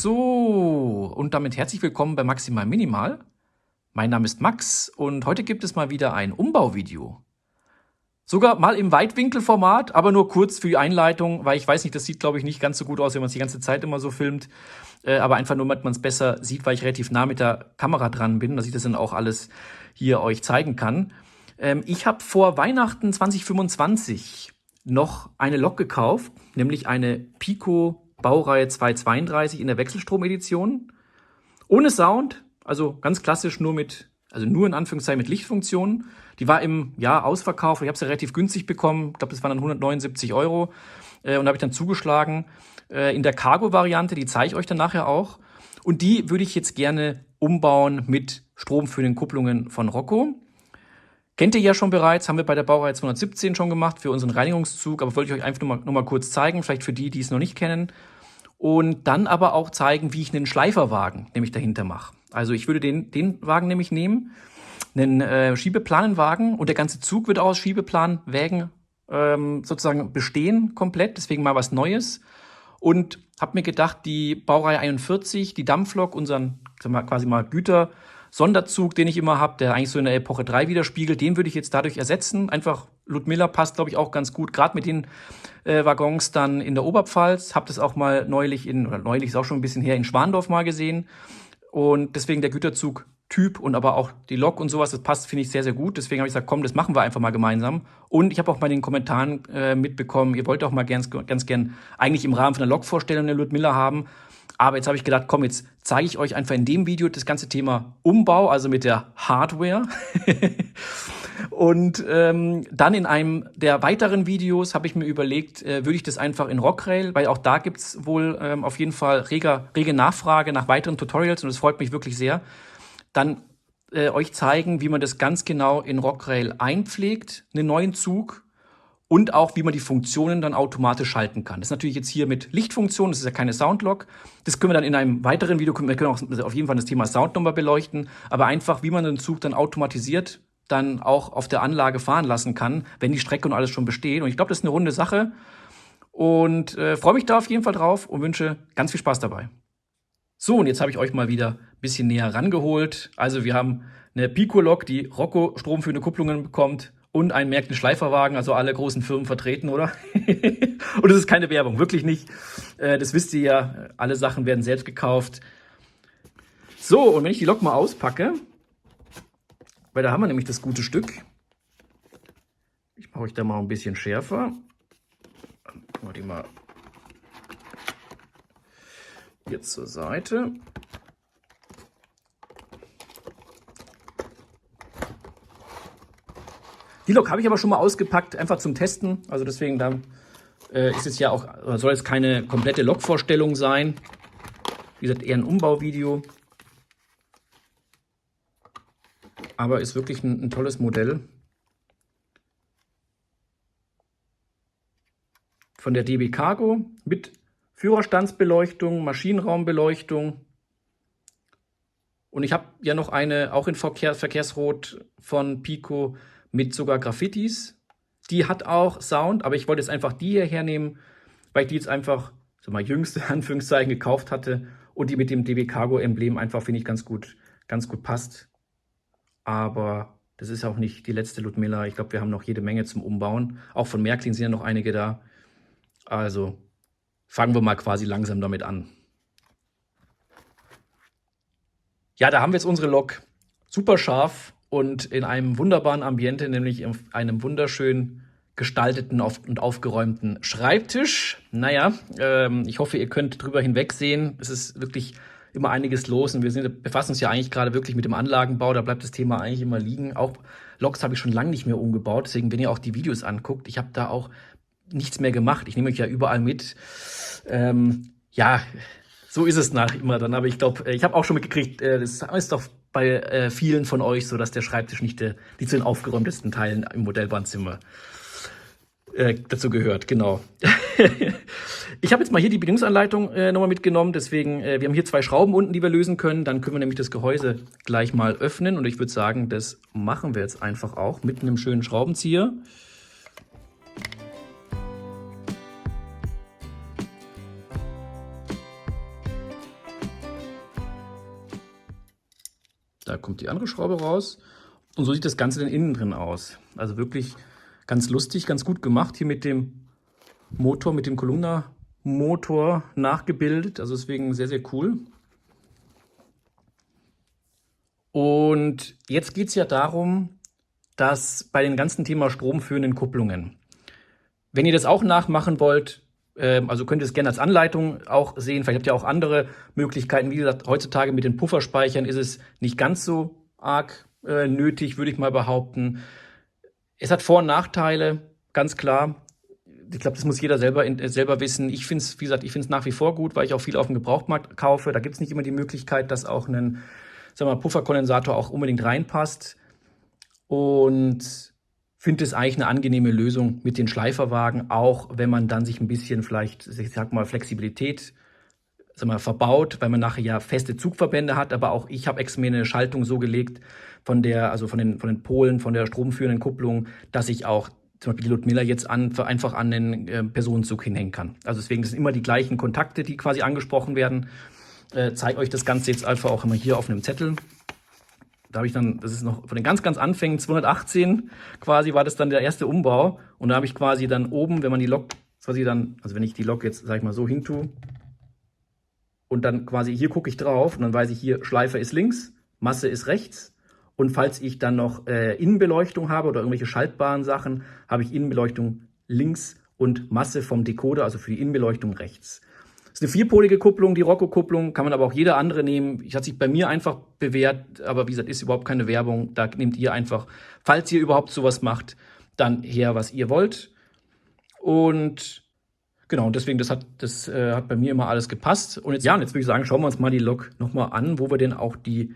So, und damit herzlich willkommen bei Maximal Minimal. Mein Name ist Max und heute gibt es mal wieder ein Umbauvideo. Sogar mal im Weitwinkelformat, aber nur kurz für die Einleitung, weil ich weiß nicht, das sieht, glaube ich, nicht ganz so gut aus, wenn man es die ganze Zeit immer so filmt. Aber einfach nur, damit man es besser sieht, weil ich relativ nah mit der Kamera dran bin, dass ich das dann auch alles hier euch zeigen kann. Ich habe vor Weihnachten 2025 noch eine Lok gekauft, nämlich eine Pico Baureihe 232 in der Wechselstrom-Edition. Ohne Sound, also ganz klassisch nur in Anführungszeichen mit Lichtfunktionen. Die war im Jahr ausverkauft. Ich habe sie relativ günstig bekommen. Ich glaube, das waren dann 179 €. Und habe ich dann zugeschlagen. In der Cargo-Variante, die zeige ich euch dann nachher auch. Und die würde ich jetzt gerne umbauen mit stromführenden Kupplungen von Rocco. Kennt ihr ja schon bereits, haben wir bei der Baureihe 217 schon gemacht für unseren Reinigungszug. Aber wollte ich euch einfach nur mal kurz zeigen, vielleicht für die, die es noch nicht kennen. Und dann aber auch zeigen, wie ich einen Schleiferwagen nämlich dahinter mache. Also ich würde den Wagen nämlich nehmen, einen Schiebeplanenwagen, und der ganze Zug wird aus Schiebeplanwägen sozusagen bestehen komplett, deswegen mal was Neues. Und habe mir gedacht, die Baureihe 41, die Dampflok, unseren quasi mal Gütersonderzug, den ich immer habe, der eigentlich so in der Epoche 3 widerspiegelt, den würde ich jetzt dadurch ersetzen. Einfach Ludmilla passt, glaube ich, auch ganz gut, gerade mit den Waggons dann in der Oberpfalz. Habe das auch mal neulich ist auch schon ein bisschen her, in Schwandorf mal gesehen. Und deswegen der Güterzug-Typ und aber auch die Lok und sowas, das passt, finde ich, sehr, sehr gut. Deswegen habe ich gesagt, komm, das machen wir einfach mal gemeinsam. Und ich habe auch mal in den Kommentaren mitbekommen, ihr wollt auch mal ganz gern eigentlich im Rahmen von der Lokvorstellung eine Ludmilla haben. Aber jetzt habe ich gedacht, komm, jetzt zeige ich euch einfach in dem Video das ganze Thema Umbau, also mit der Hardware. Und dann in einem der weiteren Videos habe ich mir überlegt, würde ich das einfach in Rockrail, weil auch da gibt's wohl auf jeden Fall rege Nachfrage nach weiteren Tutorials, und das freut mich wirklich sehr, dann euch zeigen, wie man das ganz genau in Rockrail einpflegt, einen neuen Zug, und auch, wie man die Funktionen dann automatisch schalten kann. Das ist natürlich jetzt hier mit Lichtfunktion, das ist ja keine Soundlok. Das können wir dann in einem weiteren Video, wir können auch auf jeden Fall das Thema Sound nochmal beleuchten, aber einfach, wie man den Zug dann automatisiert dann auch auf der Anlage fahren lassen kann, wenn die Strecke und alles schon besteht. Und ich glaube, das ist eine runde Sache. Und freue mich da auf jeden Fall drauf und wünsche ganz viel Spaß dabei. So, und jetzt habe ich euch mal wieder ein bisschen näher rangeholt. Also wir haben eine Pico-Lok, die Rocco stromführende Kupplungen bekommt, und einen Märkten Schleiferwagen, also alle großen Firmen vertreten, oder? Und das ist keine Werbung, wirklich nicht. Das wisst ihr ja, alle Sachen werden selbst gekauft. So, und wenn ich die Lok mal auspacke, weil da haben wir nämlich das gute Stück. Ich mache euch da mal ein bisschen schärfer. Dann machen wir die mal jetzt zur Seite. Die Lok habe ich aber schon mal ausgepackt, einfach zum Testen. Also deswegen, da ist es ja auch, soll es keine komplette Lokvorstellung sein. Wie gesagt, eher ein Umbauvideo. Aber ist wirklich ein tolles Modell. Von der DB Cargo mit Führerstandsbeleuchtung, Maschinenraumbeleuchtung. Und ich habe ja noch eine, auch in Verkehrsrot von Pico, mit sogar Graffitis. Die hat auch Sound, aber ich wollte jetzt einfach die hier hernehmen, weil ich die jetzt einfach, so mal jüngste Anführungszeichen, gekauft hatte und die mit dem DB Cargo Emblem einfach, finde ich, ganz gut passt. Aber das ist auch nicht die letzte Ludmilla. Ich glaube, wir haben noch jede Menge zum Umbauen. Auch von Märklin sind ja noch einige da. Also fangen wir mal quasi langsam damit an. Ja, da haben wir jetzt unsere Lok super scharf und in einem wunderbaren Ambiente, nämlich in einem wunderschön gestalteten und aufgeräumten Schreibtisch. Naja, ich hoffe, ihr könnt drüber hinwegsehen. Es ist wirklich immer einiges los, und wir befassen uns ja eigentlich gerade wirklich mit dem Anlagenbau. Da bleibt das Thema eigentlich immer liegen. Auch Loks habe ich schon lange nicht mehr umgebaut. Deswegen, wenn ihr auch die Videos anguckt, ich habe da auch nichts mehr gemacht. Ich nehme euch ja überall mit. Ja, so ist es immer dann. Aber ich glaube, ich habe auch schon mitgekriegt, das ist doch bei vielen von euch so, dass der Schreibtisch nicht zu den aufgeräumtesten Teilen im Modellbahnzimmer dazu gehört, genau. Ich habe jetzt mal hier die Bedienungsanleitung nochmal mitgenommen, deswegen, wir haben hier 2 Schrauben unten, die wir lösen können. Dann können wir nämlich das Gehäuse gleich mal öffnen, und ich würde sagen, das machen wir jetzt einfach auch mit einem schönen Schraubenzieher. Da kommt die andere Schraube raus. Und so sieht das Ganze dann innen drin aus. Also wirklich ganz lustig, ganz gut gemacht. Hier mit dem Motor, mit dem Columna-Motor nachgebildet. Also deswegen sehr, sehr cool. Und jetzt geht es ja darum, dass bei den ganzen Thema stromführenden Kupplungen, wenn ihr das auch nachmachen wollt, also könnt ihr es gerne als Anleitung auch sehen. Vielleicht habt ihr auch andere Möglichkeiten. Wie gesagt, heutzutage mit den Pufferspeichern ist es nicht ganz so arg nötig, würde ich mal behaupten. Es hat Vor- und Nachteile, ganz klar. Ich glaube, das muss jeder selber wissen. Ich finde es, wie gesagt, ich finde es nach wie vor gut, weil ich auch viel auf dem Gebrauchtmarkt kaufe. Da gibt es nicht immer die Möglichkeit, dass auch ein, sagen wir mal, Pufferkondensator auch unbedingt reinpasst. Und finde es eigentlich eine angenehme Lösung mit den Schleiferwagen, auch wenn man dann sich ein bisschen vielleicht, ich sag mal, Flexibilität, sag mal, verbaut, weil man nachher ja feste Zugverbände hat. Aber auch ich habe extra mir eine Schaltung so gelegt von den Polen, von der stromführenden Kupplung, dass ich auch zum Beispiel die Ludmilla jetzt einfach an den Personenzug hinhängen kann. Also deswegen sind immer die gleichen Kontakte, die quasi angesprochen werden. Zeige euch das Ganze jetzt einfach auch immer hier auf einem Zettel. Da habe ich dann, das ist noch von den ganz, ganz Anfängen, 218 quasi war das dann der erste Umbau. Und da habe ich quasi dann oben, wenn man die Lok quasi dann, also wenn ich die Lok jetzt, sag ich mal, so hin tue und dann quasi hier gucke ich drauf und dann weiß ich hier, Schleifer ist links, Masse ist rechts. Und falls ich dann noch Innenbeleuchtung habe oder irgendwelche schaltbaren Sachen, habe ich Innenbeleuchtung links und Masse vom Decoder, also für die Innenbeleuchtung rechts. Das ist eine vierpolige Kupplung, die Rocco-Kupplung, kann man aber auch jede andere nehmen. Hat sich bei mir einfach bewährt, aber wie gesagt, ist überhaupt keine Werbung. Da nehmt ihr einfach, falls ihr überhaupt sowas macht, dann her, was ihr wollt. Und genau, deswegen, das hat bei mir immer alles gepasst. Und jetzt würde ich sagen, schauen wir uns mal die Lok nochmal an, wo wir denn auch die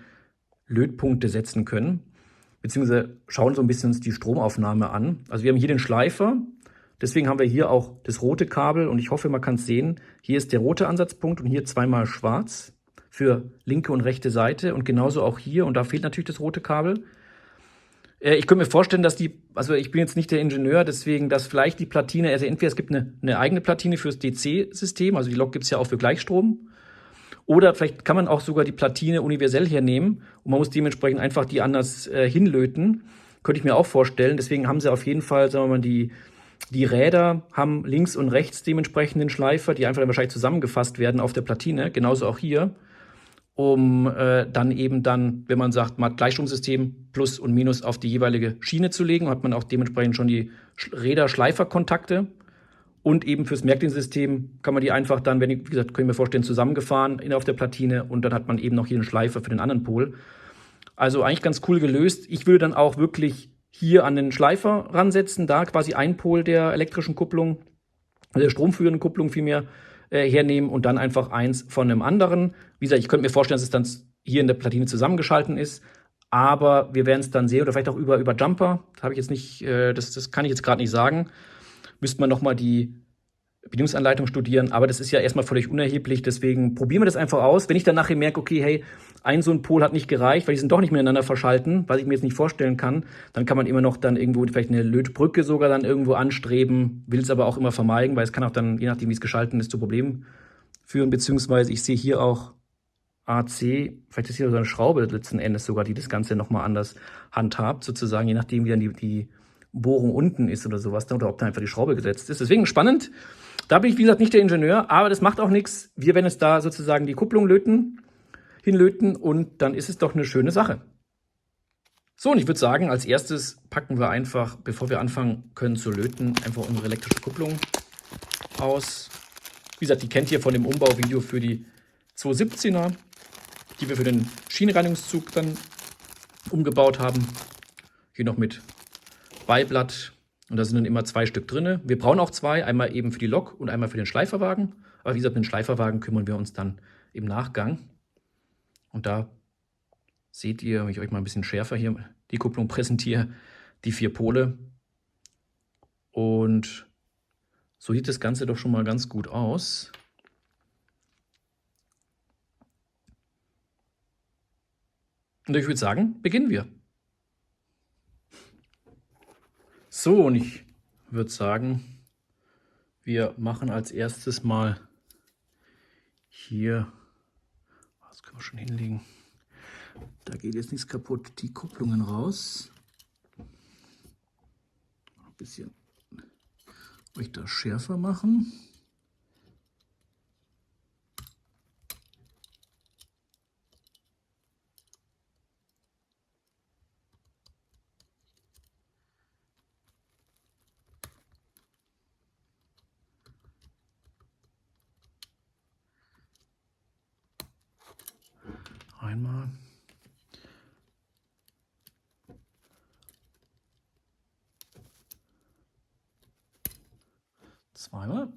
Lötpunkte setzen können. Beziehungsweise schauen so ein bisschen uns die Stromaufnahme an. Also wir haben hier den Schleifer. Deswegen haben wir hier auch das rote Kabel und ich hoffe, man kann es sehen. Hier ist der rote Ansatzpunkt und hier zweimal schwarz für linke und rechte Seite und genauso auch hier. Und da fehlt natürlich das rote Kabel. Ich könnte mir vorstellen, dass also ich bin jetzt nicht der Ingenieur, deswegen, dass vielleicht die Platine, also entweder es gibt eine eigene Platine fürs DC-System, also die Lok gibt es ja auch für Gleichstrom. Oder vielleicht kann man auch sogar die Platine universell hernehmen und man muss dementsprechend einfach die anders hinlöten. Könnte ich mir auch vorstellen. Deswegen haben sie auf jeden Fall, sagen wir mal, die Räder haben links und rechts dementsprechend den Schleifer, die einfach dann wahrscheinlich zusammengefasst werden auf der Platine. Genauso auch hier, um wenn man sagt, man hat Gleichstromsystem Plus und Minus auf die jeweilige Schiene zu legen, hat man auch dementsprechend schon die Räder-Schleiferkontakte. Und eben fürs Märklin-System kann man die einfach dann, wie gesagt, können wir vorstellen, zusammengefahren auf der Platine und dann hat man eben noch hier einen Schleifer für den anderen Pol. Also eigentlich ganz cool gelöst. Ich würde dann auch wirklich hier an den Schleifer ransetzen, da quasi ein Pol der elektrischen Kupplung, der stromführenden Kupplung vielmehr hernehmen und dann einfach eins von einem anderen. Wie gesagt, ich könnte mir vorstellen, dass es dann hier in der Platine zusammengeschalten ist, aber wir werden es dann sehen oder vielleicht auch über Jumper. Das habe ich jetzt nicht, das kann ich jetzt gerade nicht sagen. Müsste man nochmal die Bedienungsanleitung studieren, aber das ist ja erstmal völlig unerheblich, deswegen probieren wir das einfach aus. Wenn ich dann nachher merke, okay, hey, so ein Pol hat nicht gereicht, weil die sind doch nicht miteinander verschalten, was ich mir jetzt nicht vorstellen kann, dann kann man immer noch dann irgendwo vielleicht eine Lötbrücke sogar dann irgendwo anstreben, will es aber auch immer vermeiden, weil es kann auch dann, je nachdem wie es geschalten ist, zu Problemen führen, beziehungsweise ich sehe hier auch AC, vielleicht ist hier so eine Schraube letzten Endes sogar, die das Ganze nochmal anders handhabt, sozusagen, je nachdem wie dann die Bohrung unten ist oder sowas, oder ob da einfach die Schraube gesetzt ist. Deswegen spannend. Da bin ich, wie gesagt, nicht der Ingenieur, aber das macht auch nichts. Wir werden jetzt da sozusagen die Kupplung hinlöten und dann ist es doch eine schöne Sache. So, und ich würde sagen, als erstes packen wir einfach, bevor wir anfangen können zu löten, einfach unsere elektrische Kupplung aus. Wie gesagt, die kennt ihr von dem Umbauvideo für die 217er, die wir für den Schienenreinigungszug dann umgebaut haben. Hier noch mit Beiblatt. Und da sind dann immer 2 Stück drin. Wir brauchen auch 2, einmal eben für die Lok und einmal für den Schleiferwagen. Aber wie gesagt, mit dem Schleiferwagen kümmern wir uns dann im Nachgang. Und da seht ihr, wenn ich euch mal ein bisschen schärfer hier die Kupplung präsentiere, die 4 Pole. Und so sieht das Ganze doch schon mal ganz gut aus. Und ich würde sagen, beginnen wir. So, und ich würde sagen, wir machen als erstes mal hier, das können wir schon hinlegen, Da geht jetzt nichts kaputt. Die Kupplungen raus. Ein bisschen euch das schärfer machen. Einmal. Zweimal.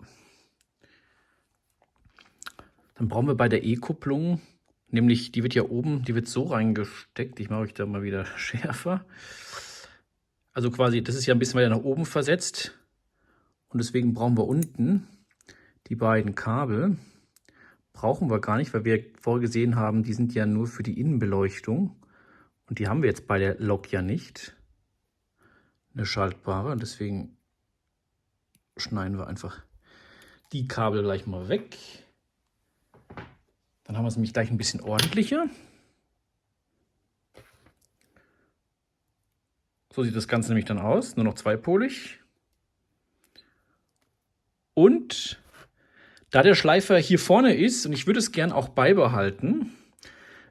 Dann brauchen wir bei der E-Kupplung, nämlich die wird ja oben, die wird so reingesteckt. Ich mache euch da mal wieder schärfer. Also quasi, das ist ja ein bisschen weiter nach oben versetzt. Und deswegen brauchen wir unten die beiden Kabel. Brauchen wir gar nicht, weil wir vorher gesehen haben, die sind ja nur für die Innenbeleuchtung. Und die haben wir jetzt bei der Lok ja nicht. Eine schaltbare. Und deswegen schneiden wir einfach die Kabel gleich mal weg. Dann haben wir es nämlich gleich ein bisschen ordentlicher. So sieht das Ganze nämlich dann aus. Nur noch zweipolig. Und da der Schleifer hier vorne ist, und ich würde es gern auch beibehalten,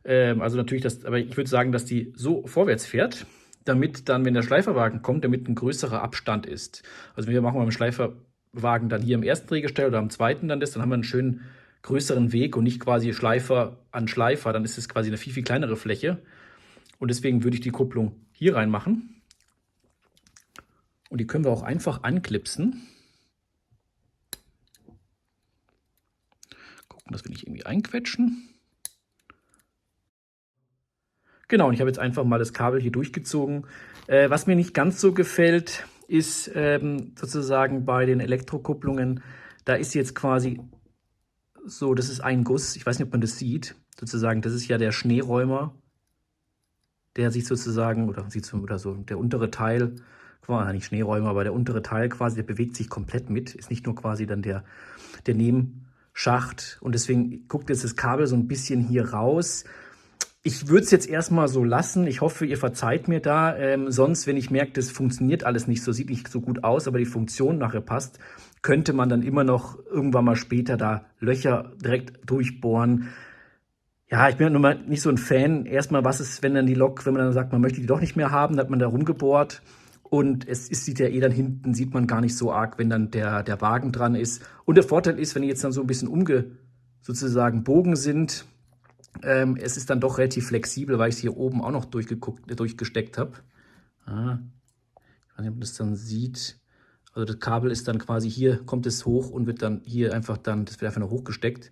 also natürlich, aber ich würde sagen, dass die so vorwärts fährt, damit dann, wenn der Schleiferwagen kommt, damit ein größerer Abstand ist. Also wir machen beim Schleiferwagen dann hier im ersten Drehgestell oder am zweiten dann haben wir einen schönen größeren Weg und nicht quasi Schleifer an Schleifer, dann ist es quasi eine viel, viel kleinere Fläche. Und deswegen würde ich die Kupplung hier reinmachen. Und die können wir auch einfach anklipsen. Gucken, dass wir nicht irgendwie einquetschen. Genau, und ich habe jetzt einfach mal das Kabel hier durchgezogen. Was mir nicht ganz so gefällt, ist sozusagen bei den Elektrokupplungen, da ist jetzt quasi so, das ist ein Guss, ich weiß nicht, ob man das sieht, sozusagen, das ist ja der Schneeräumer, der sich sozusagen, oder so, der untere Teil, nicht Schneeräumer, aber der untere Teil quasi, der bewegt sich komplett mit, ist nicht nur quasi dann der Nebenschacht und deswegen guckt jetzt das Kabel so ein bisschen hier raus. Ich würde es jetzt erstmal so lassen. Ich hoffe, ihr verzeiht mir da. Sonst, wenn ich merke, das funktioniert alles nicht so, sieht nicht so gut aus, aber die Funktion nachher passt, könnte man dann immer noch irgendwann mal später da Löcher direkt durchbohren. Ja, ich bin nun mal nicht so ein Fan. Erstmal, was ist, wenn dann die Lok, wenn man dann sagt, man möchte die doch nicht mehr haben, dann hat man da rumgebohrt. Und sieht ja dann hinten, sieht man gar nicht so arg, wenn dann der Wagen dran ist. Und der Vorteil ist, wenn die jetzt dann so ein bisschen sozusagen Bogen sind, es ist dann doch relativ flexibel, weil ich es hier oben auch noch durchgesteckt habe. Ah, ich weiß nicht, ob man das dann sieht. Also das Kabel ist dann quasi hier, kommt es hoch und wird dann hier einfach das wird einfach noch hochgesteckt.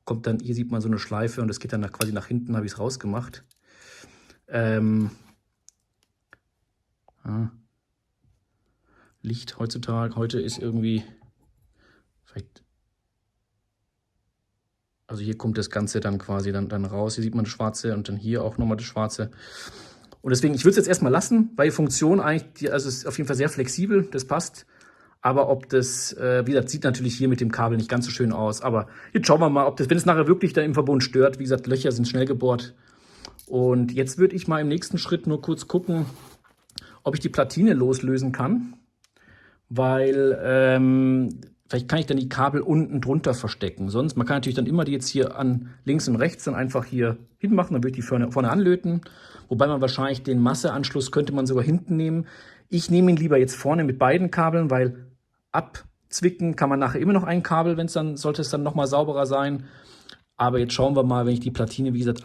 Kommt dann, hier sieht man so eine Schleife und das geht dann quasi nach hinten, habe ich es rausgemacht. Licht heute ist irgendwie, vielleicht, also hier kommt das Ganze dann quasi dann raus. Hier sieht man das Schwarze und dann hier auch nochmal das Schwarze. Und deswegen, ich würde es jetzt erstmal lassen, weil die Funktion eigentlich, also es ist auf jeden Fall sehr flexibel, das passt. Aber ob das, wie gesagt, sieht natürlich hier mit dem Kabel nicht ganz so schön aus. Aber jetzt schauen wir mal, ob das, wenn es nachher wirklich dann im Verbund stört, wie gesagt, Löcher sind schnell gebohrt. Und jetzt würde ich mal im nächsten Schritt nur kurz gucken, ob ich die Platine loslösen kann. Weil vielleicht kann ich dann die Kabel unten drunter verstecken. Sonst, man kann natürlich dann immer die jetzt hier an links und rechts dann einfach hier hinmachen. Dann würde ich die vorne anlöten. Wobei man wahrscheinlich den Masseanschluss könnte man sogar hinten nehmen. Ich nehme ihn lieber jetzt vorne mit beiden Kabeln, weil abzwicken kann man nachher immer noch ein Kabel, sollte es dann nochmal sauberer sein. Aber jetzt schauen wir mal, wenn ich die Platine, wie gesagt, ich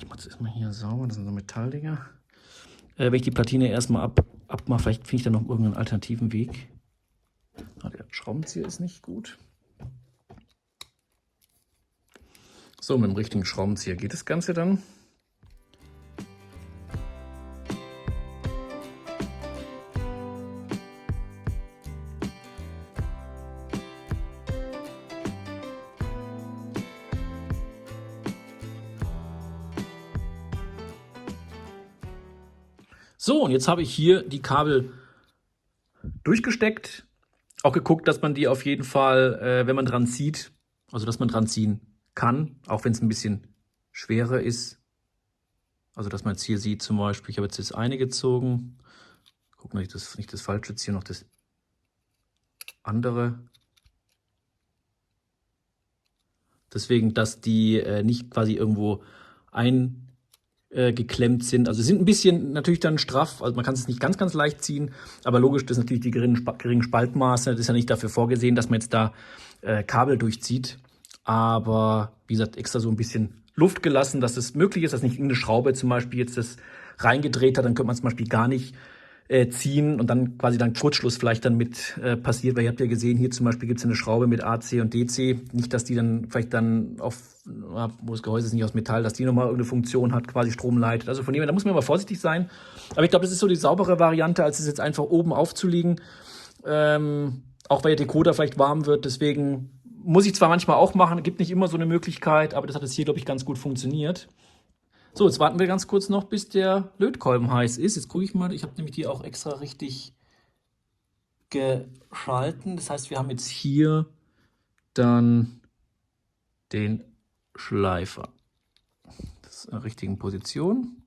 mache das erstmal hier sauber, das sind so Metalldinger. Wenn ich die Platine erstmal abmache, vielleicht finde ich dann noch irgendeinen alternativen Weg. Der Schraubenzieher ist nicht gut. So, mit dem richtigen Schraubenzieher geht das Ganze dann. So, und jetzt habe ich hier die Kabel durchgesteckt. Auch geguckt, dass man die auf jeden Fall, wenn man dran zieht, also dass man dran ziehen kann, auch wenn es ein bisschen schwerer ist. Also dass man jetzt hier sieht zum Beispiel, ich habe jetzt das eine gezogen. Guck mal, dass ich nicht das Falsche ziehe, noch das andere. Deswegen, dass die nicht quasi irgendwo eingeklemmt sind. Also sind ein bisschen natürlich dann straff, also man kann es nicht ganz, ganz leicht ziehen, aber logisch, das ist natürlich die geringen Spaltmaße, das ist ja nicht dafür vorgesehen, dass man jetzt da Kabel durchzieht. Aber wie gesagt, extra so ein bisschen Luft gelassen, dass es möglich ist, dass nicht irgendeine Schraube zum Beispiel jetzt das reingedreht hat, dann könnte man zum Beispiel gar nicht ziehen und dann quasi dann Kurzschluss vielleicht dann mit passiert, weil ihr habt ja gesehen, hier zum Beispiel gibt es eine Schraube mit AC und DC, nicht, dass die dann vielleicht dann wo das Gehäuse ist nicht aus Metall, dass die nochmal irgendeine Funktion hat, quasi Strom leitet. Also von dem her, da muss man immer vorsichtig sein. Aber ich glaube, das ist so die saubere Variante, als es jetzt einfach oben aufzulegen, auch weil der Decoder vielleicht warm wird, deswegen muss ich zwar manchmal auch machen, gibt nicht immer so eine Möglichkeit, aber das hat jetzt hier, glaube ich, ganz gut funktioniert. So, jetzt warten wir ganz kurz noch, bis der Lötkolben heiß ist. Jetzt gucke ich mal, ich habe nämlich die auch extra richtig geschalten. Das heißt, wir haben jetzt hier dann den Schleifer. Das ist in der richtigen Position.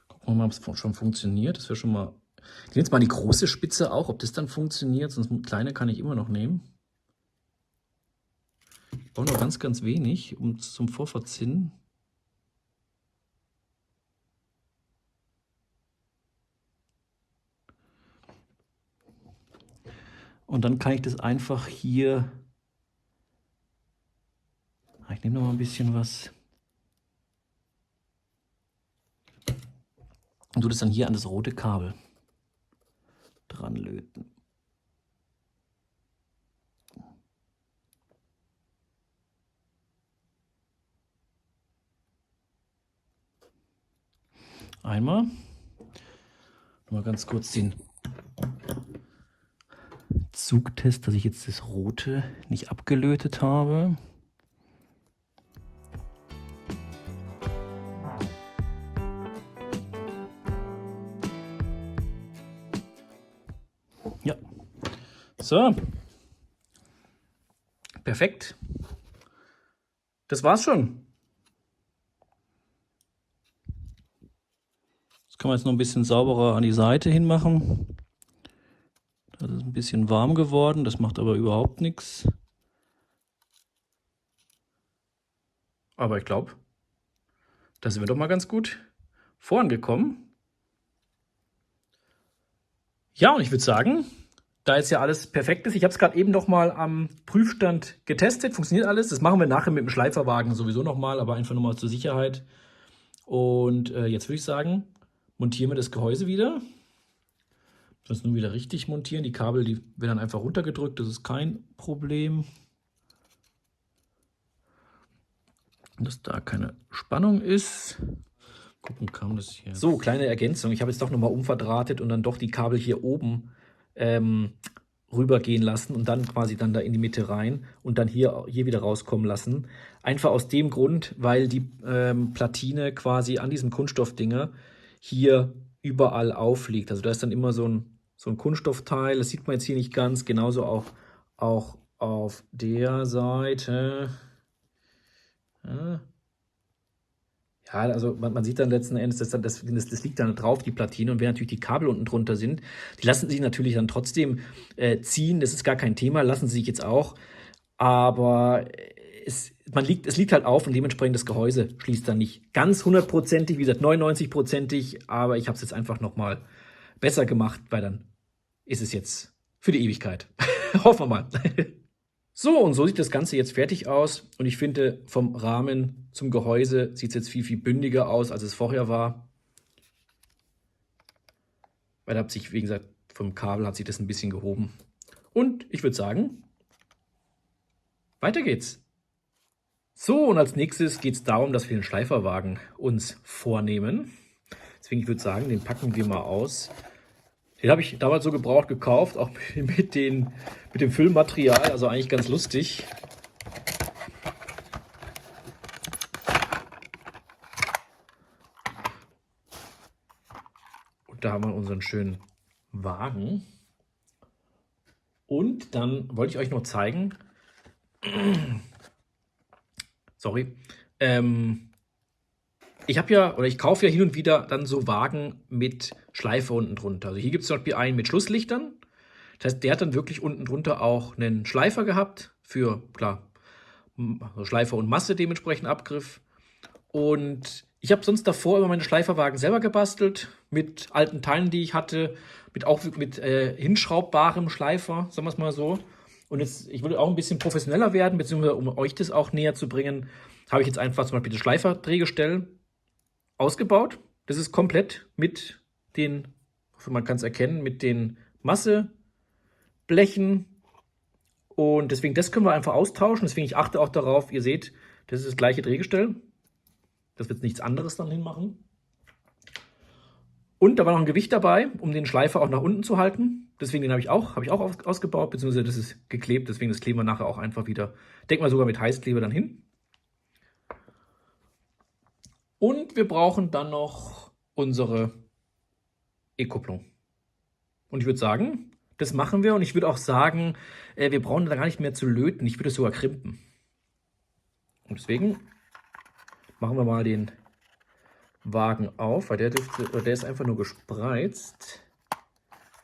Gucken wir mal, ob es schon funktioniert. Das wäre schon mal. Ich nehme jetzt mal die große Spitze auch, ob das dann funktioniert. Sonst kleine kann ich immer noch nehmen. Ich brauche nur ganz, ganz wenig zum Vorverzinnen. Und dann kann ich das einfach hier. Ich nehme noch mal ein bisschen was. Und tue das dann hier an das rote Kabel dran löten. Einmal. Mal ganz kurz den Zugtest, dass ich jetzt das rote nicht abgelötet habe. Ja. So. Perfekt. Das war's schon. Das kann man jetzt noch ein bisschen sauberer an die Seite hin machen. Das ist ein bisschen warm geworden, das macht aber überhaupt nichts. Aber ich glaube, da sind wir doch mal ganz gut vorangekommen. Ja, und ich würde sagen, da jetzt ja alles perfekt ist, ich habe es gerade eben noch mal am Prüfstand getestet, funktioniert alles. Das machen wir nachher mit dem Schleiferwagen sowieso noch mal, aber einfach nochmal zur Sicherheit. Und jetzt würde ich sagen, montieren wir das Gehäuse wieder. Das nun wieder richtig montieren. Die Kabel, die werden dann einfach runtergedrückt, das ist kein Problem. Dass da keine Spannung ist. Gucken, kam das hier. So, kleine Ergänzung. Ich habe jetzt doch nochmal umverdrahtet und dann doch die Kabel hier oben rübergehen lassen und dann quasi dann da in die Mitte rein und dann hier wieder rauskommen lassen. Einfach aus dem Grund, weil die Platine quasi an diesem Kunststoffdinger hier überall aufliegt. Also da ist dann immer so ein Kunststoffteil, das sieht man jetzt hier nicht ganz, genauso auch auf der Seite. Ja, also man sieht dann letzten Endes, das liegt dann drauf, die Platine. Und wenn natürlich die Kabel unten drunter sind, die lassen sich natürlich dann trotzdem ziehen. Das ist gar kein Thema, lassen sie sich jetzt auch. Aber es liegt halt auf und dementsprechend das Gehäuse schließt dann nicht ganz 100%ig, wie gesagt 99%ig. Aber ich habe es jetzt einfach nochmal besser gemacht, weil dann ist es jetzt für die Ewigkeit. Hoffen wir mal. So, und so sieht das Ganze jetzt fertig aus. Und ich finde, vom Rahmen zum Gehäuse sieht es jetzt viel, viel bündiger aus, als es vorher war. Weil da hat sich, wie gesagt, vom Kabel hat sich das ein bisschen gehoben. Und ich würde sagen, weiter geht's. So, und als nächstes geht es darum, dass wir den Schleiferwagen uns vornehmen. Deswegen, ich würde sagen, den packen wir mal aus. Den habe ich damals so gebraucht gekauft, auch mit dem Füllmaterial, also eigentlich ganz lustig. Und da haben wir unseren schönen Wagen. Und dann wollte ich euch noch zeigen, sorry, ich kaufe ja hin und wieder dann so Wagen mit Schleife unten drunter. Also hier gibt es zum Beispiel einen mit Schlusslichtern. Das heißt, der hat dann wirklich unten drunter auch einen Schleifer gehabt für, klar, also Schleifer und Masse dementsprechend Abgriff. Und ich habe sonst davor immer meine Schleiferwagen selber gebastelt, mit alten Teilen, die ich hatte, mit hinschraubbarem Schleifer, sagen wir es mal so. Und jetzt, ich würde auch ein bisschen professioneller werden, beziehungsweise um euch das auch näher zu bringen, habe ich jetzt einfach zum Beispiel das Schleiferdrehgestell ausgebaut. Das ist komplett mit den, man kann es erkennen, mit den Masseblechen. Und deswegen, das können wir einfach austauschen. Deswegen, ich achte auch darauf, ihr seht, das ist das gleiche Drehgestell. Das wird nichts anderes dann hinmachen. Und da war noch ein Gewicht dabei, um den Schleifer auch nach unten zu halten. Deswegen den habe ich auch ausgebaut, beziehungsweise das ist geklebt. Deswegen das kleben wir nachher auch einfach wieder, denken wir sogar mit Heißkleber dann hin. Und wir brauchen dann noch unsere E-Kupplung. Und ich würde sagen, das machen wir. Und ich würde auch sagen, wir brauchen da gar nicht mehr zu löten. Ich würde es sogar krimpen. Und deswegen machen wir mal den Wagen auf, weil der ist einfach nur gespreizt.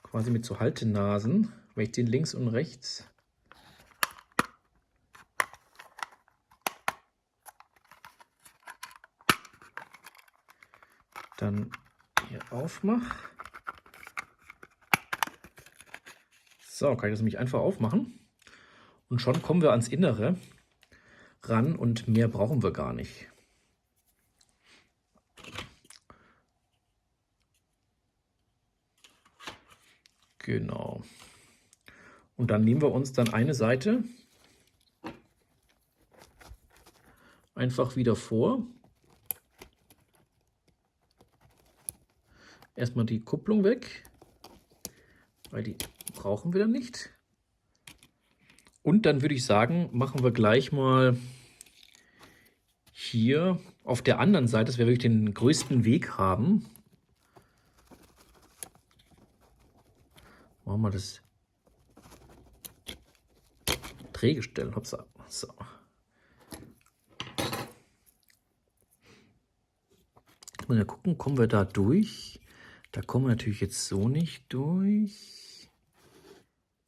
Quasi mit so Haltenasen. Wenn ich den links und rechts dann hier aufmache. So, kann ich das nämlich einfach aufmachen. Und schon kommen wir ans Innere ran und mehr brauchen wir gar nicht. Genau. Und dann nehmen wir uns dann eine Seite einfach wieder vor. Erstmal die Kupplung weg, weil die brauchen wir dann nicht. Und dann würde ich sagen, machen wir gleich mal hier auf der anderen Seite, dass wir wirklich den größten Weg haben. Machen wir das Drehgestell. Hopsa. So. Mal gucken, kommen wir da durch? Da kommen wir natürlich jetzt so nicht durch.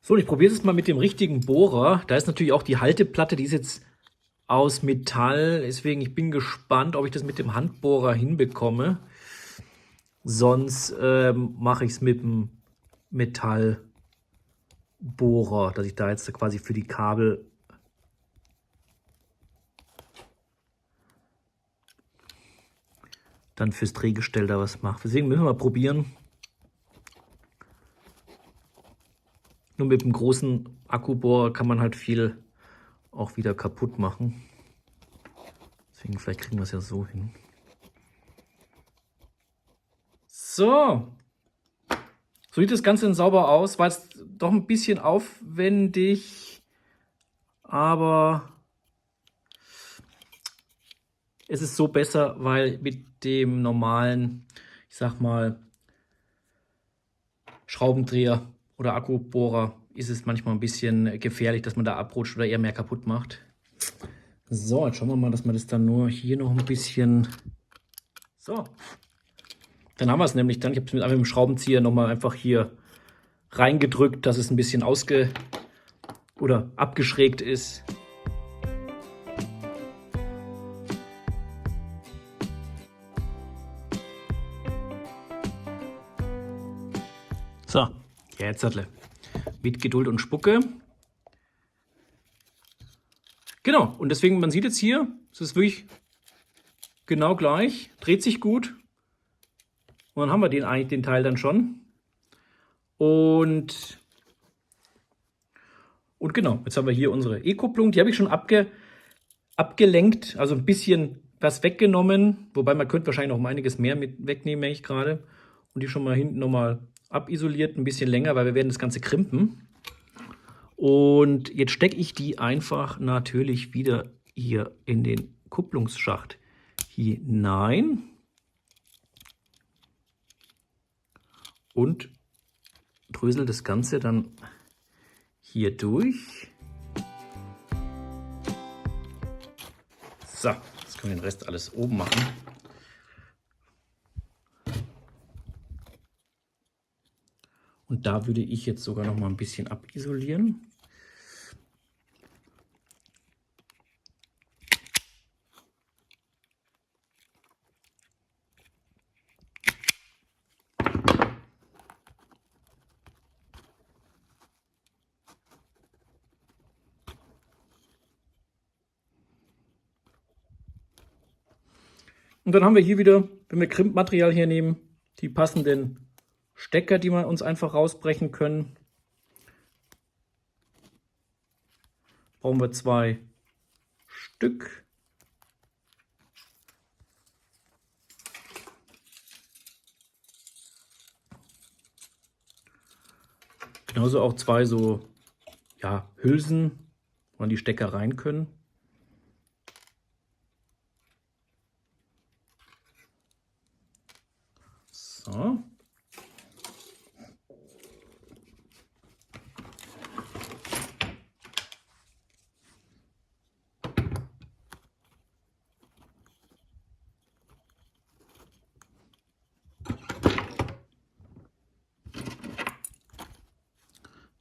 So, und ich probiere es mal mit dem richtigen Bohrer. Da ist natürlich auch die Halteplatte, die ist jetzt aus Metall. Deswegen, ich bin gespannt, ob ich das mit dem Handbohrer hinbekomme. Sonst mache ich es mit dem Metallbohrer, dass ich da jetzt quasi für die Kabel dann fürs Drehgestell da was mache. Deswegen müssen wir mal probieren. Nur mit dem großen Akkubohrer kann man halt viel auch wieder kaputt machen. Deswegen, vielleicht kriegen wir es ja so hin. So. So sieht das Ganze dann sauber aus. War jetzt doch ein bisschen aufwendig, aber es ist so besser, weil mit dem normalen, ich sag mal, Schraubendreher oder Akkubohrer ist es manchmal ein bisschen gefährlich, dass man da abrutscht oder eher mehr kaputt macht. So, jetzt schauen wir mal, dass wir das dann nur hier noch ein bisschen... So, dann haben wir es nämlich dann. Ich habe es mit dem Schraubenzieher nochmal einfach hier reingedrückt, dass es ein bisschen abgeschrägt ist. So, jetzt mit Geduld und Spucke. Genau, und deswegen, man sieht jetzt hier, es ist wirklich genau gleich, dreht sich gut. Und dann haben wir den Teil dann schon. Und genau, jetzt haben wir hier unsere E-Kupplung. Die habe ich schon abgelenkt, also ein bisschen was weggenommen. Wobei man könnte wahrscheinlich noch um einiges mehr mit wegnehmen, merke ich gerade. Und die schon mal hinten nochmal abisoliert, ein bisschen länger, weil wir werden das Ganze krimpen. Und jetzt stecke ich die einfach natürlich wieder hier in den Kupplungsschacht hinein. Und drösel das Ganze dann hier durch. So, jetzt können wir den Rest alles oben machen. Und da würde ich jetzt sogar noch mal ein bisschen abisolieren. Und dann haben wir hier wieder, wenn wir Krimpmaterial hier nehmen, die passenden Stecker, die wir uns einfach rausbrechen können. Brauchen wir 2 Stück. Genauso auch 2 so Hülsen, wo man die Stecker rein können. So.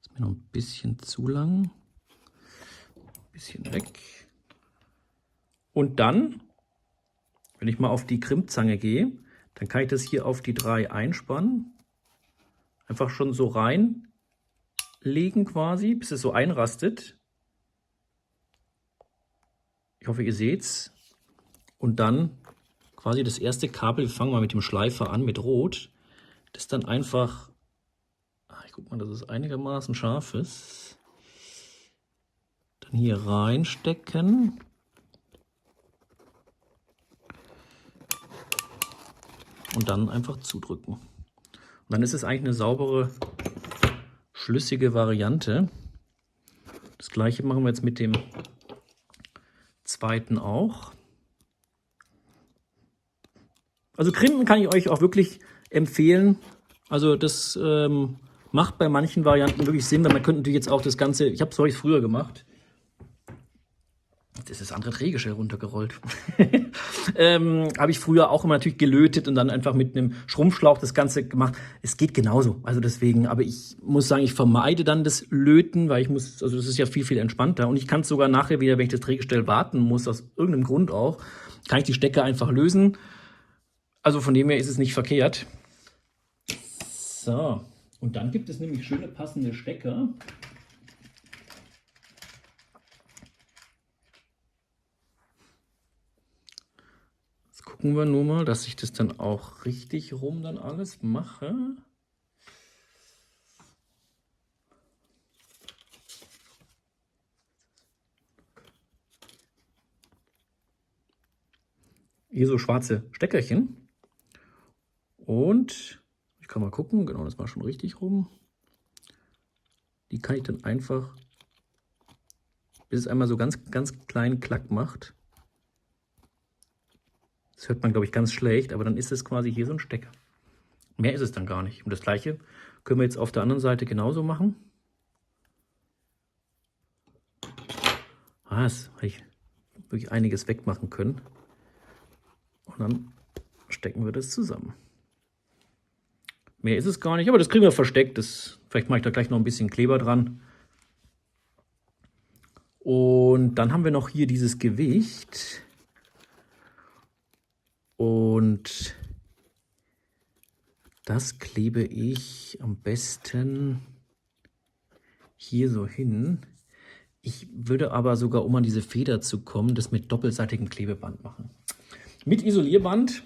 Ist mir noch ein bisschen zu lang. Ein bisschen weg. Und dann, wenn ich mal auf die Krimpzange gehe, dann kann ich das hier auf die 3 einspannen. Einfach schon so reinlegen quasi, bis es so einrastet. Ich hoffe, ihr seht's. Und dann quasi das erste Kabel, wir fangen mal mit dem Schleifer an, mit Rot. Das dann einfach, ich guck mal, dass es einigermaßen scharf ist. Dann hier reinstecken. Und dann einfach zudrücken. Und dann ist es eigentlich eine saubere, schlüssige Variante. Das gleiche machen wir jetzt mit dem zweiten auch. Also Krimpen kann ich euch auch wirklich empfehlen. Also das macht bei manchen Varianten wirklich Sinn, weil man könnte natürlich jetzt auch das Ganze, ich habe es euch früher gemacht. Das ist das andere Drehgestell runtergerollt. Habe ich früher auch immer natürlich gelötet und dann einfach mit einem Schrumpfschlauch das Ganze gemacht. Es geht genauso, also deswegen, aber ich muss sagen, ich vermeide dann das Löten, weil also das ist ja viel, viel entspannter. Und ich kann es sogar nachher wieder, wenn ich das Drehgestell warten muss, aus irgendeinem Grund auch, kann ich die Stecker einfach lösen. Also von dem her ist es nicht verkehrt. So, und dann gibt es nämlich schöne passende Stecker. Gucken wir nur mal, dass ich das dann auch richtig rum dann alles mache. Hier so schwarze Steckerchen. Und ich kann mal gucken, genau, das war schon richtig rum. Die kann ich dann einfach, bis es einmal so ganz kleinen Klack macht. Das hört man, glaube ich, ganz schlecht, aber dann ist es quasi hier so ein Stecker. Mehr ist es dann gar nicht. Und das gleiche können wir jetzt auf der anderen Seite genauso machen. Das habe ich wirklich einiges wegmachen können. Und dann stecken wir das zusammen. Mehr ist es gar nicht, aber das kriegen wir versteckt. Vielleicht mache ich da gleich noch ein bisschen Kleber dran. Und dann haben wir noch hier dieses Gewicht. Und das klebe ich am besten hier so hin. Ich würde aber sogar, um an diese Feder zu kommen, das mit doppelseitigem Klebeband machen. Mit Isolierband,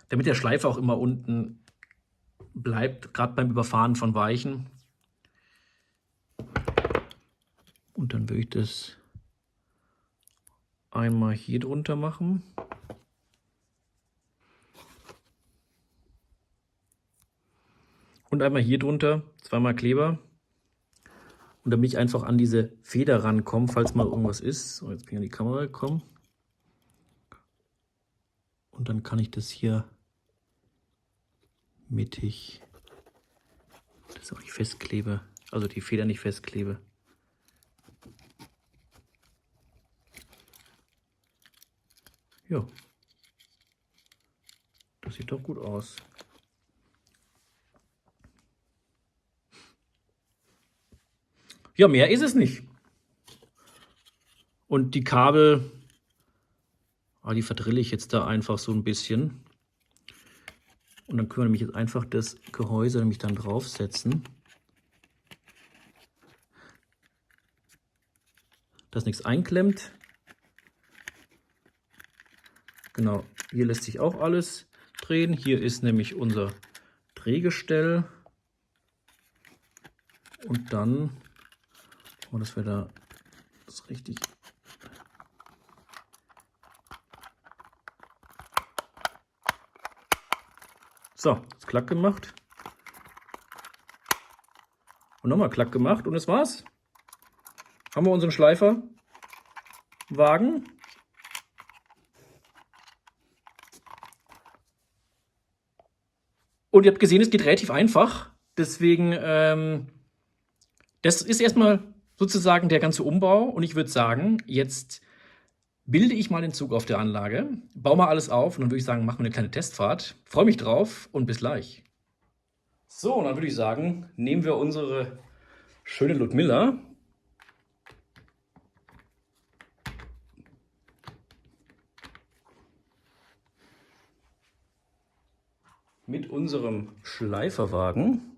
damit der Schleifer auch immer unten bleibt, gerade beim Überfahren von Weichen. Und dann würde ich das einmal hier drunter machen. Und einmal hier drunter, zweimal Kleber. Und damit ich einfach an diese Feder rankomme, falls mal irgendwas ist. So, jetzt bin ich an die Kamera gekommen. Und dann kann ich das hier mittig Dass auch nicht festklebe, also die Feder nicht festklebe. Ja, das sieht doch gut aus. Ja, mehr ist es nicht. Und die Kabel, die verdrille ich jetzt da einfach so ein bisschen. Und dann können wir nämlich jetzt einfach das Gehäuse nämlich dann draufsetzen. Dass nichts einklemmt. Genau, hier lässt sich auch alles drehen. Hier ist nämlich unser Drehgestell. Und dann, dass wir da das richtig... So, ist klack gemacht. Und nochmal klack gemacht und das war's. Haben wir unseren Schleiferwagen. Und ihr habt gesehen, es geht relativ einfach. Deswegen, das ist erstmal sozusagen der ganze Umbau. Und ich würde sagen, jetzt bilde ich mal den Zug auf der Anlage, baue mal alles auf und dann würde ich sagen, machen wir eine kleine Testfahrt. Freue mich drauf und bis gleich. So, und dann würde ich sagen, nehmen wir unsere schöne Ludmilla. Mit unserem Schleiferwagen.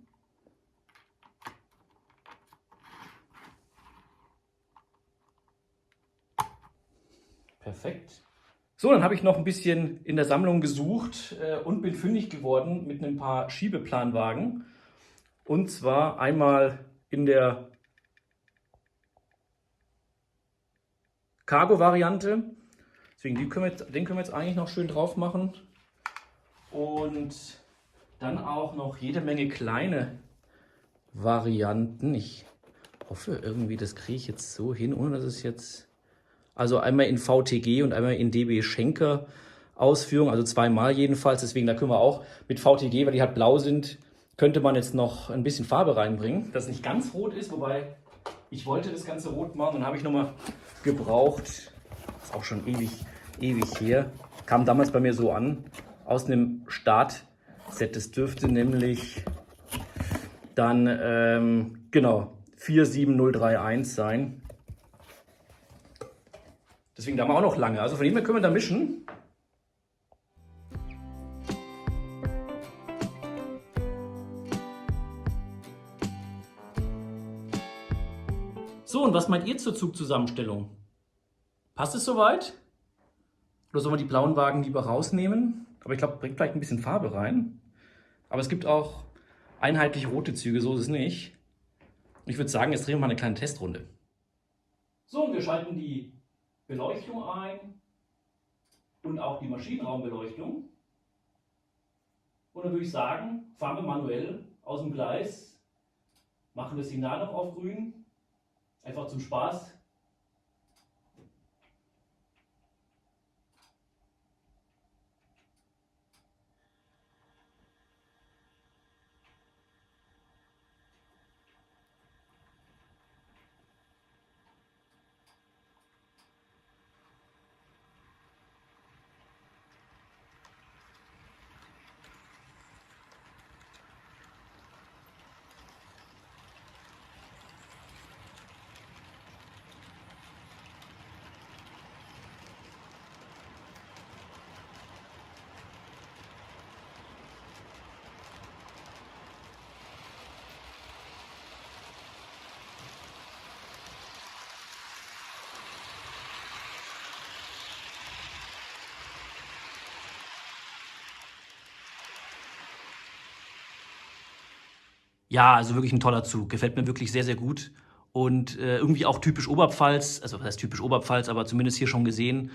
Perfekt. So, dann habe ich noch ein bisschen in der Sammlung gesucht und bin fündig geworden mit ein paar Schiebeplanwagen. Und zwar einmal in der Cargo-Variante. Deswegen den können wir jetzt eigentlich noch schön drauf machen. Und dann auch noch jede Menge kleine Varianten. Ich hoffe irgendwie, das kriege ich jetzt so hin, ohne dass es jetzt... Also einmal in VTG und einmal in DB Schenker Ausführung, also zweimal jedenfalls. Deswegen, da können wir auch mit VTG, weil die halt blau sind, könnte man jetzt noch ein bisschen Farbe reinbringen. Das nicht ganz rot ist, wobei ich wollte das Ganze rot machen. Dann habe ich nochmal gebraucht, das ist auch schon ewig her, kam damals bei mir so an, aus einem Startset. Das dürfte nämlich dann, genau, 47031 sein. Deswegen da haben wir auch noch lange. Also von dem her können wir da mischen. So, und was meint ihr zur Zugzusammenstellung? Passt es soweit? Oder sollen wir die blauen Wagen lieber rausnehmen? Aber ich glaube, bringt vielleicht ein bisschen Farbe rein. Aber es gibt auch einheitlich rote Züge, so ist es nicht. Ich würde sagen, jetzt drehen wir mal eine kleine Testrunde. So, und wir schalten die Beleuchtung ein und auch die Maschinenraumbeleuchtung. Und dann würde ich sagen, fahren wir manuell aus dem Gleis, machen das Signal noch auf grün, einfach zum Spaß. Ja, also wirklich ein toller Zug. Gefällt mir wirklich sehr, sehr gut. Und irgendwie auch typisch Oberpfalz. Also was heißt typisch Oberpfalz, aber zumindest hier schon gesehen.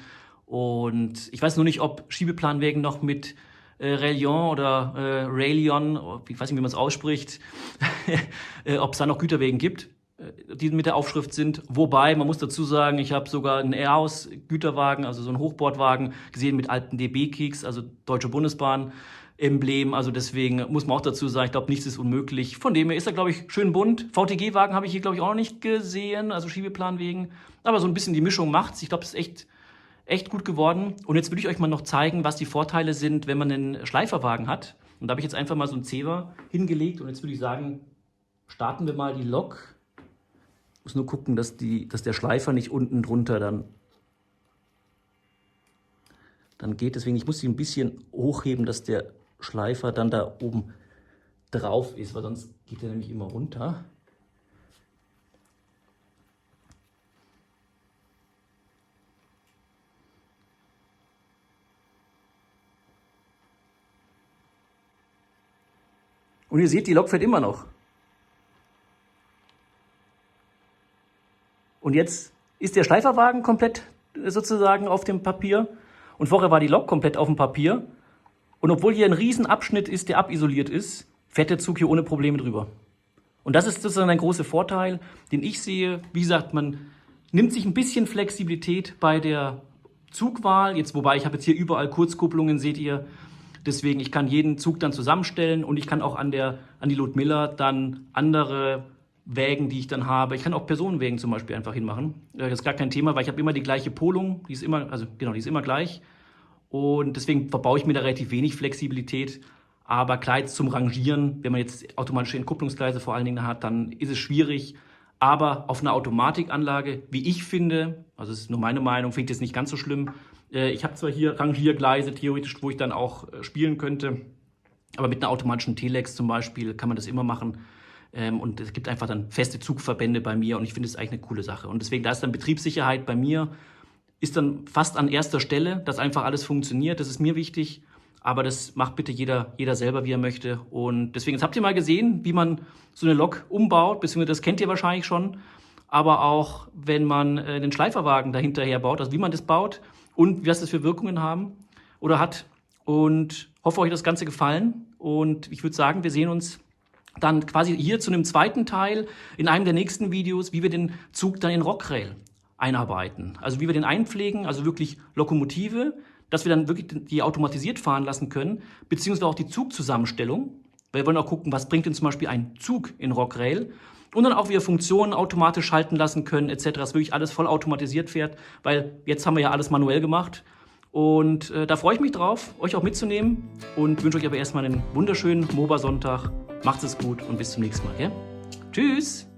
Und ich weiß nur nicht, ob Schiebeplanwägen noch mit Railion oder Railion, ich weiß nicht, wie man es ausspricht, ob es da noch Güterwägen gibt, die mit der Aufschrift sind. Wobei, man muss dazu sagen, ich habe sogar einen Airhouse-Güterwagen, also so einen Hochbordwagen gesehen mit alten DB-Kicks, also Deutsche Bundesbahn. Emblem. Also deswegen muss man auch dazu sagen, ich glaube, nichts ist unmöglich. Von dem her ist er, glaube ich, schön bunt. VTG-Wagen habe ich hier, glaube ich, auch noch nicht gesehen, also Schiebeplanwegen. Aber so ein bisschen die Mischung macht's. Ich glaube, es ist echt gut geworden. Und jetzt will ich euch mal noch zeigen, was die Vorteile sind, wenn man einen Schleiferwagen hat. Und da habe ich jetzt einfach mal so einen Zewa hingelegt. Und jetzt würde ich sagen, starten wir mal die Lok. Ich muss nur gucken, dass der Schleifer nicht unten drunter dann geht. Deswegen, ich muss sie ein bisschen hochheben, dass der Schleifer dann da oben drauf ist, weil sonst geht er nämlich immer runter. Und ihr seht, die Lok fährt immer noch. Und jetzt ist der Schleiferwagen komplett sozusagen auf dem Papier. Und vorher war die Lok komplett auf dem Papier. Und obwohl hier ein Riesenabschnitt ist, der abisoliert ist, fährt der Zug hier ohne Probleme drüber. Und das ist sozusagen ein großer Vorteil, den ich sehe. Wie gesagt, man nimmt sich ein bisschen Flexibilität bei der Zugwahl. Jetzt, wobei ich habe jetzt hier überall Kurzkupplungen, seht ihr. Deswegen, ich kann jeden Zug dann zusammenstellen und ich kann auch an die Ludmilla dann andere Wägen, die ich dann habe. Ich kann auch Personenwägen zum Beispiel einfach hinmachen. Das ist gar kein Thema, weil ich habe immer die gleiche Polung. Die ist immer gleich. Und deswegen verbaue ich mir da relativ wenig Flexibilität. Aber klar, jetzt zum Rangieren, wenn man jetzt automatische Entkupplungsgleise vor allen Dingen hat, dann ist es schwierig. Aber auf einer Automatikanlage, wie ich finde, also das ist nur meine Meinung, finde ich das nicht ganz so schlimm. Ich habe zwar hier Rangiergleise theoretisch, wo ich dann auch spielen könnte, aber mit einer automatischen Telex zum Beispiel kann man das immer machen. Und es gibt einfach dann feste Zugverbände bei mir und ich finde es eigentlich eine coole Sache. Und deswegen, da ist dann Betriebssicherheit bei mir, ist dann fast an erster Stelle, dass einfach alles funktioniert. Das ist mir wichtig, aber das macht bitte jeder selber, wie er möchte. Und deswegen, jetzt habt ihr mal gesehen, wie man so eine Lok umbaut, beziehungsweise das kennt ihr wahrscheinlich schon, aber auch, wenn man den Schleiferwagen dahinterher baut, also wie man das baut und was das für Wirkungen hat. Und hoffe, euch das Ganze gefallen. Und ich würde sagen, wir sehen uns dann quasi hier zu einem zweiten Teil in einem der nächsten Videos, wie wir den Zug dann in Rockrail einarbeiten. Also wie wir den einpflegen, also wirklich Lokomotive, dass wir dann wirklich die automatisiert fahren lassen können, beziehungsweise auch die Zugzusammenstellung. Weil wir wollen auch gucken, was bringt denn zum Beispiel ein Zug in Rockrail. Und dann auch, wie wir Funktionen automatisch schalten lassen können, etc., dass wirklich alles voll automatisiert fährt, weil jetzt haben wir ja alles manuell gemacht. Und da freue ich mich drauf, euch auch mitzunehmen und wünsche euch aber erstmal einen wunderschönen MOBA-Sonntag. Macht's es gut und bis zum nächsten Mal. Gell? Tschüss!